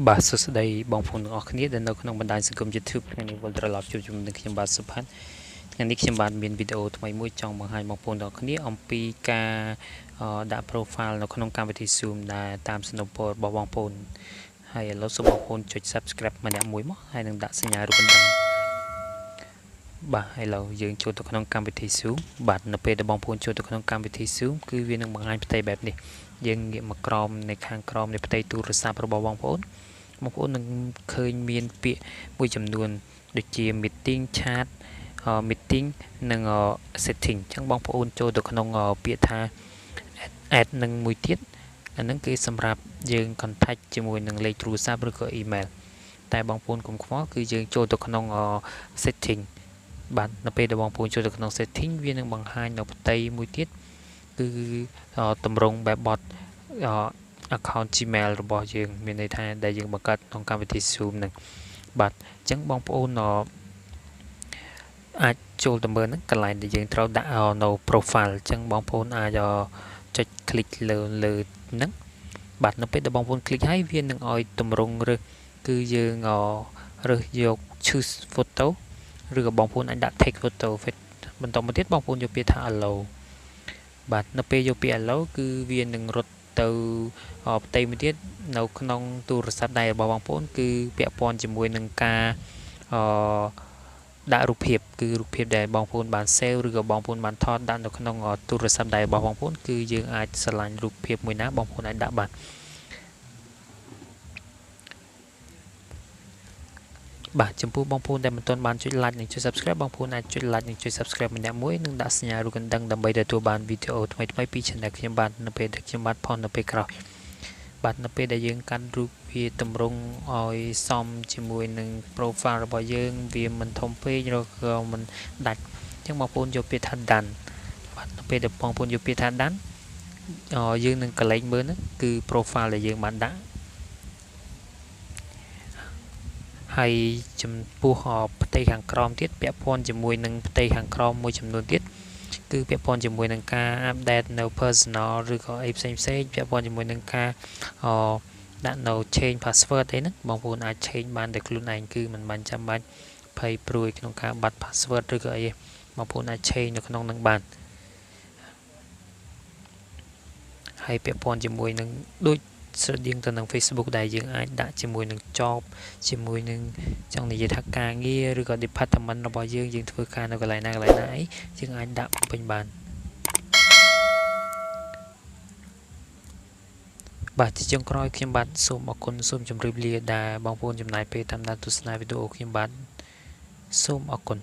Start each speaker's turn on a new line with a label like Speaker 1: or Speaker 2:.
Speaker 1: បាទសួស្តីបងប្អូនទាំងអស់គ្នាដែលនៅក្នុងបណ្ដាញសង្គម YouTube ថ្ងៃនេះវិលត្រឡប់ជួបជុំនឹងខ្ញុំបាទសុផាត់ថ្ងៃនេះខ្ញុំបាទមានវីដេអូថ្មីមួយចង់បង្ហាញបងប្អូនទាំងអស់គ្នាអំពីការដាក់ profile នៅក្នុងកម្មវិធី Zoom ដែលតាមសំណពររបស់បងប្អូនហើយឥឡូវសូមបងប្អូនចុច Subscribe ម្នាក់មួយមកហើយនឹងដាក់សញ្ញារូបកណ្ដឹងបាទឥឡូវយើងចូលទៅក្នុងកម្មវិធី Zoom បាទនៅពេលដែលបងប្អូនចូលទៅក្នុងកម្មវិធី Zoom គឺវានឹងបង្ហាញផ្ទៃបែបនេះយើងងាកមកក្រោមនៃខាងក្រោមនៃផ្ទៃទូរស័ព្ទរបស់បងប្អូននឹងឃើញមានពាក្យមួយចំនួនដូចជា meeting chat meeting និង setting អញ្ចឹងបងប្អូនចូលទៅក្នុងពាក្យថា add នឹងមួយទៀតអានឹងគឺសម្រាប់យើង contact ជាមួយនឹងលេខទូរស័ព្ទឬក៏ email តែបងប្អូនកុំខ្វល់គឺយើងចូលទៅក្នុង setting បាទនៅពេលដែលបងប្អូនចូលទៅក្នុង setting វានឹងបង្ហាញនៅផ្ទៃមួយទៀតគឺតម្រង់បែបបត់ account Gmail របស់យើងមានន័យថាដែលយើងបង្កើតក្នុងកម្មវិធី Zoom នឹងបាទអញ្ចឹងបងប្អូនអាចចូលទៅមើលហ្នឹងកន្លែងដែលយើងត្រូវដាក់នៅ profile អញ្ចឹងបងប្អូនអាចចុច click លើហ្នឹងបាទនៅពេលដែលបងប្អូន click ហើយវានឹងឲ្យតម្រង់រើសគឺយើងរើសយក choose photo ឬក៏បងប្អូនអាចដាក់ take photo បន្តមកទៀតបងប្អូនយកពាក្យថា allow បាទនៅពេលយកពាក្យ allow គឺវានឹងរត់ទៅផ្ទៃមួយទៀតនៅក្នុងទូរស័ព្ទដៃរបស់បងប្អូនគឺពាក់ព័ន្ធជាមួយនឹងការដាក់រូបភាពគឺរូបភាពដែលបងប្អូនបាន save ឬក៏បងប្អូនបានថតដាក់នៅក្នុងទូរស័ព្ទដៃរបស់បងប្អូនគឺយើងអាចឆ្លាញ់រូបភាពមួយណាបងប្អូនអាចដាក់បានបាទចំពោះបងប្អូនដែលមិនទាន់បានចុច like និងចុច subscribe បងប្អូនអាចចុច like និងចុច subscribe ម្នាក់មួយនិងដាក់សញ្ញារូបកណ្ដឹងដើម្បីទទួលបានវីដេអូថ្មីៗពី channel ខ្ញុំបាទនៅពេលដែលខ្ញុំបាទផុសនៅពេលក្រោយបាទនៅពេលដែលយើងកាត់រូបវាតម្រង់ឲ្យសមជាមួយនឹង profile របស់យើងវាមិនធំពេកឬក៏មិនដាច់អញ្ចឹងបងប្អូនយកពាក្យថា done បាទនៅពេលដែលបងប្អូនយកពាក្យថា done យើងនឹងកលេចមើលហ្នឹងគឺ profile ដែលយើងបានដាក់ហើយចំពោះផ្ទៃខាងក្រោមទៀតពាក់ព័ន្ធជាមួយនឹងផ្ទៃខាងក្រោមមួយចំនួនទៀតគឺពាក់ព័ន្ធជាមួយនឹងការ update នៅ personal ឬក៏អីផ្សេងពាក់ព័ន្ធជាមួយនឹងការដាក់នៅ change password អីហ្នឹងបងប្អូនអាច change បានដោយខ្លួនឯងគឺមិនបាច់ចាំបាច់ភ័យព្រួយក្នុងការបាត់ password ឬក៏អីបងប្អូនអាច change នៅក្នុងហ្នឹងបានហើយពាក់ព័ន្ធជាមួយនឹងដូចស្រដៀងទៅនឹង Facebook ដែលយើងអាចដាក់ជាមួយនឹង job ជាមួយនឹងចង់និយាយថាការងារឬក៏ department របស់យើងធ្វើការនៅកន្លែងណាអីយើងអាចដាក់ពេញបានបាទជាចុងក្រោយខ្ញុំបាទសូមអរគុណសូមជម្រាបលាដែលបងប្អូនចំណាយពេលតាមដានទស្សនាវីដេអូខ្ញុំបាទសូមអរគុណ